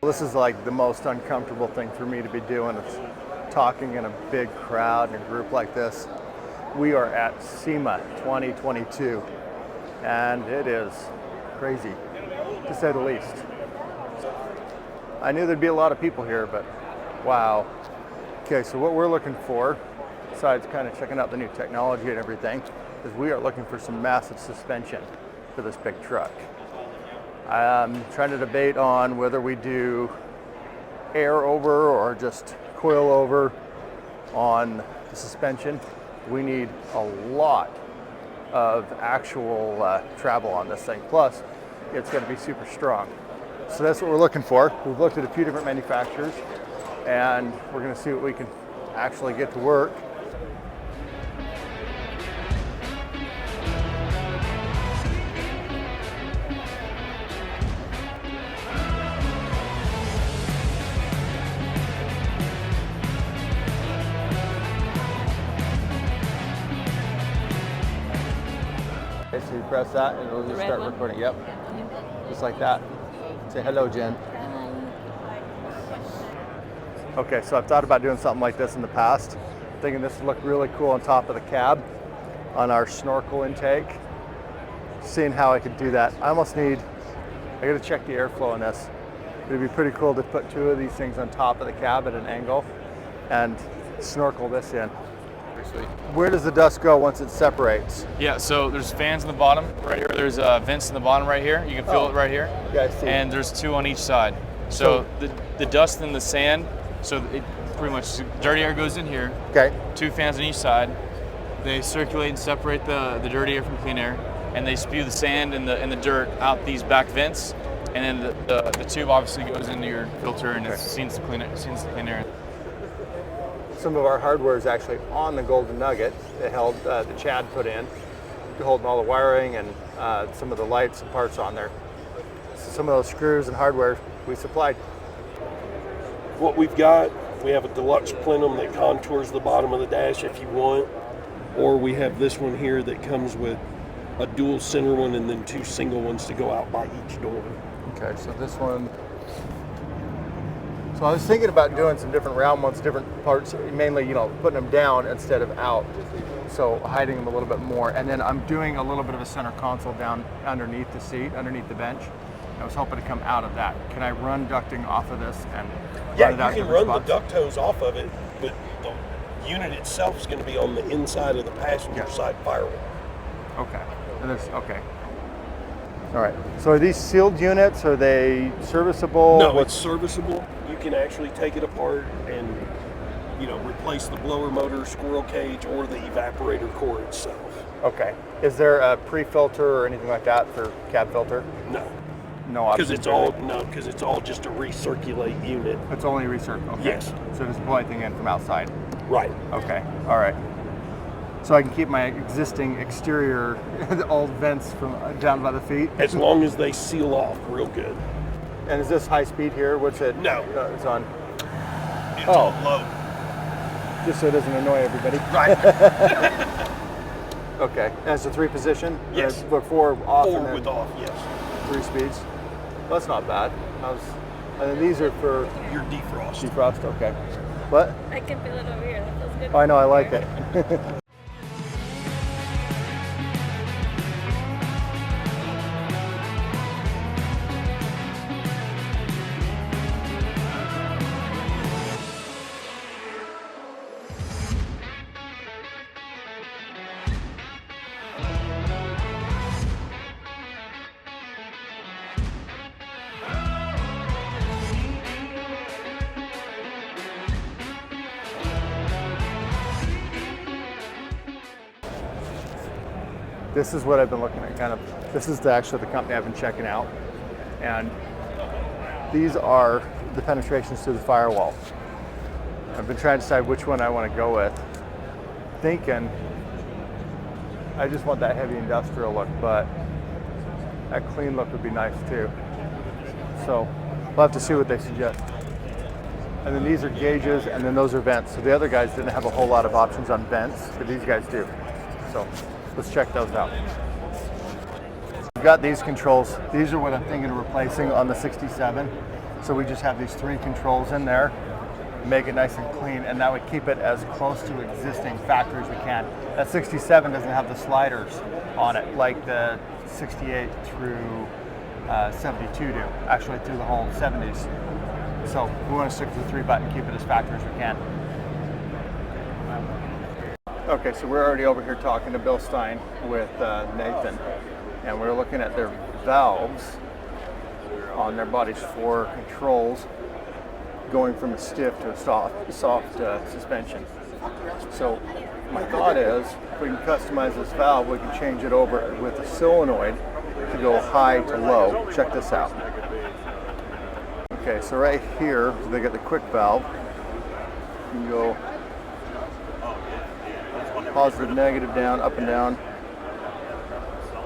This is like the most uncomfortable thing for me to be doing. It's talking in a big crowd in a group like this. We are at SEMA 2022 and it is crazy to say the least. I knew there'd be a lot of people here, but wow. Okay, so what we're looking for, besides kind of checking out the new technology and everything, is we are looking for some massive suspension for this big truck. I'm trying to debate on whether we do air over or just coil over on the suspension. We need a lot of actual travel on this thing. Plus, it's going to be super strong. So that's what we're looking for. We've looked at a few different manufacturers and we're going to see what we can actually get to work. Okay, so you press that and it'll just start recording. Yep, just like that. Say hello, Jen. Okay, so I've thought about doing something like this in the past, thinking this would look really cool on top of the cab on our snorkel intake. Seeing how I could do that. I gotta check the airflow on this. It'd be pretty cool to put two of these things on top of the cab at an angle and snorkel this in. Sweet. Where does the dust go once it separates? Yeah, so there's fans in the bottom right here. There's vents in the bottom right here. You can feel it right here. Yeah, I see. And there's two on each side. So the dust and the sand, so it pretty much, dirty air goes in here. Okay. Two fans on each side. They circulate and separate the dirty air from clean air, and they spew the sand and the dirt out these back vents. And then the tube obviously goes into your filter and it seems the clean air. Some of our hardware is actually on the Golden Nugget that held the Chad put in, holding all the wiring and some of the lights and parts on there. So some of those screws and hardware we supplied. What we've got, we have a deluxe plenum that contours the bottom of the dash if you want, or we have this one here that comes with a dual center one and then two single ones to go out by each door. Okay, so this one. So I was thinking about doing some different round ones, different parts, mainly, putting them down instead of out. So hiding them a little bit more. And then I'm doing a little bit of a center console down underneath the seat, underneath the bench. I was hoping to come out of that. Can I run ducting off of this and yeah, run it out you can run the duct hose off of it, but the unit itself is going to be on the inside of the passenger side firewall. Okay. Okay. All right. So are these sealed units? Are they serviceable? No, it's serviceable. You can actually take it apart and replace the blower motor, squirrel cage, or the evaporator core itself. Okay. Is there a pre-filter or anything like that for cab filter? No. No option. Because it's all just a recirculate unit. It's only recirculate. Okay. Yes. So just pull anything in from outside. Right. Okay. All right. So I can keep my existing exterior, all vents from down by the feet? As long as they seal off real good. And is this high speed here? What's it? No. It's on. It's on low. Just so it doesn't annoy everybody. Right. Okay. And it's a 3-position? Yes. But 4 off. 4 and then with off, yes. 3 speeds. Well, that's not bad. And then these are for your defrost. Defrost, okay. What? I can feel it over here. That feels good. Oh, I know, I like it. This is what I've been looking at, this is actually the company I've been checking out. And these are the penetrations to the firewall. I've been trying to decide which one I want to go with. Thinking, I just want that heavy industrial look, but that clean look would be nice too. So we'll have to see what they suggest. And then these are gauges, and then those are vents. So the other guys didn't have a whole lot of options on vents, but these guys do. So let's check those out. We've got these controls. These are what I'm thinking of replacing on the 67. So we just have these 3 controls in there, make it nice and clean, and that would keep it as close to existing factory as we can. That 67 doesn't have the sliders on it like the 68 through 72 do, actually through the whole 70s. So we want to stick to the 3-button, keep it as factory as we can. Okay, so we're already over here talking to Bill Stein with Nathan, and we're looking at their valves on their body's 4 controls, going from a stiff to a soft suspension. So my thought is, if we can customize this valve, we can change it over with a solenoid to go high to low. Check this out. Okay, so right here, they get the quick valve. You can go positive, negative, down, up and down.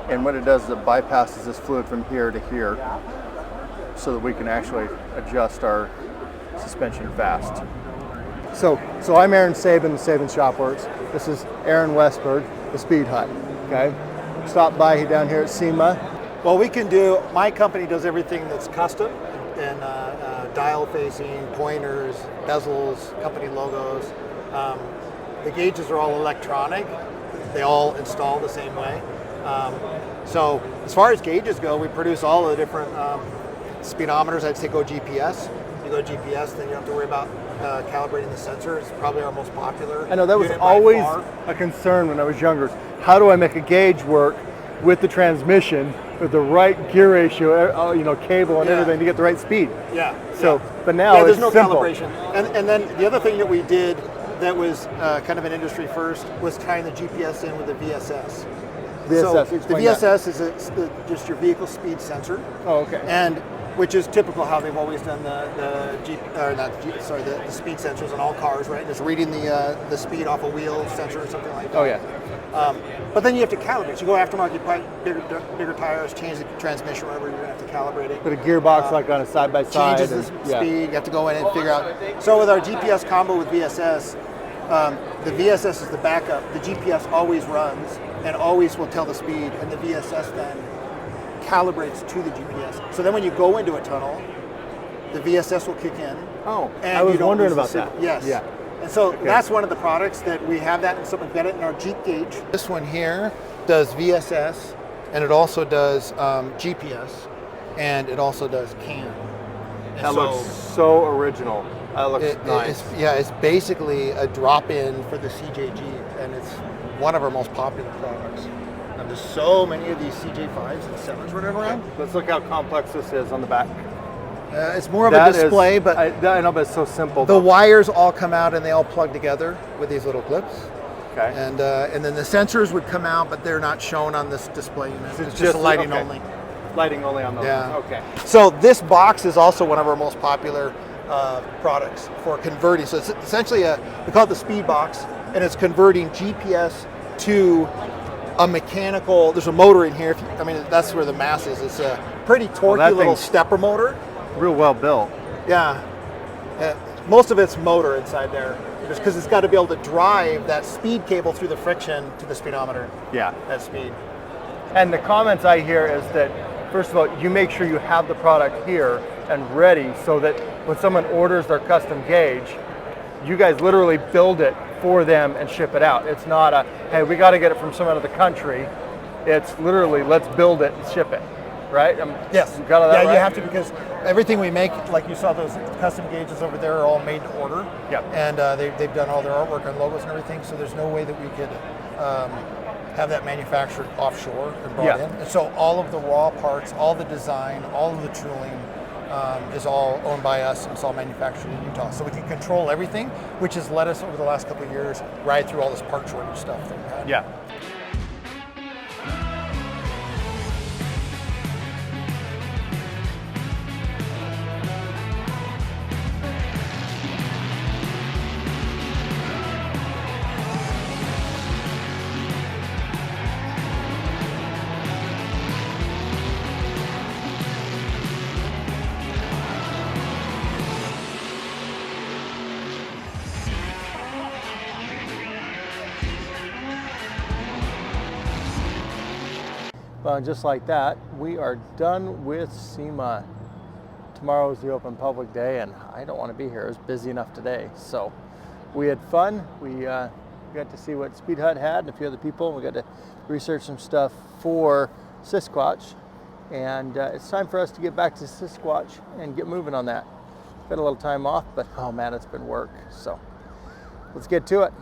And what it does is it bypasses this fluid from here to here so that we can actually adjust our suspension fast. So I'm Aaron Sabin, the Sabin Shop Works. This is Aaron Westberg, the Speed Hut. Okay, stop by down here at SEMA. Well, my company does everything that's custom, and dial facing, pointers, bezels, company logos. The gauges are all electronic. They all install the same way. So as far as gauges go, we produce all the different speedometers. I'd say go GPS. You go GPS, then you don't have to worry about calibrating the sensor. It's probably our most popular. I know that was unit by always far. a concern when I was younger. How do I make a gauge work with the transmission with the right gear ratio, cable and everything to get the right speed? Yeah. So, but now there's it's no simple. calibration. And then the other thing that we did that was kind of an industry first was tying the GPS in with the VSS. VSS, So the explain that. VSS is just your vehicle speed sensor. Oh, okay. And which is typical how they've always done the speed sensors on all cars, right? Just reading the speed off a wheel sensor or something like that. Oh yeah. But then you have to calibrate. You go aftermarket, buy bigger tires, change the transmission, whatever. You're gonna have to calibrate it. Put a gearbox like on a side by side. Changes the speed. You have to go in and figure out. So with our GPS combo with VSS, the VSS is the backup. The GPS always runs and always will tell the speed, and the VSS then calibrates to the GPS. So then when you go into a tunnel, the VSS will kick in. Oh, and I was you don't wondering lose the about that. signal. Yes. Yeah. And so that's one of the products that we have that, and so we've got it in our Jeep gauge. This one here does VSS, and it also does GPS, and it also does CAN. And That looks so original. That looks nice. It's basically a drop-in for the CJ Jeep, and it's one of our most popular products. And there's so many of these CJ5s and 7s running around. Let's look how complex this is on the back. It's more of a display, but I know, but it's so simple. the wires all come out and they all plug together with these little clips. Okay. And then the sensors would come out, but they're not shown on this display unit. It's just just lighting okay. only. Lighting only on those. Yeah. Okay. So this box is also one of our most popular products for converting. So it's essentially we call it the speed box, and it's converting GPS to a mechanical. There's a motor in here. That's where the mass is. It's a pretty torquey that little thing's stepper motor. Real well built. Yeah. Most of it's motor inside there, just because it's got to be able to drive that speed cable through the friction to the speedometer. Yeah. At speed. And the comments I hear is that, first of all, you make sure you have the product here and ready so that when someone orders their custom gauge, you guys literally build it for them and ship it out. It's not a, hey, we got to get it from some out of the country. It's literally, let's build it and ship it, right? Yes. You got that right? You have to, because everything we make, like you saw those custom gauges over there, are all made to order. Yep. And they've done all their artwork on logos and everything, so there's no way that we could have that manufactured offshore and brought in. And so all of the raw parts, all the design, all of the tooling is all owned by us, and it's all manufactured in Utah. So we can control everything, which has let us over the last couple of years ride through all this part shortage stuff that we've had. Yeah. Well, just like that, we are done with SEMA tomorrow is the open public day, and I don't want to be here. It was busy enough today. So we had fun. We got to see what Speed Hut had and a few other people. We got to research some stuff for SixSquatch, and it's time for us to get back to SixSquatch and get moving on that. Got a little time off, but oh man, it's been work. So let's get to it.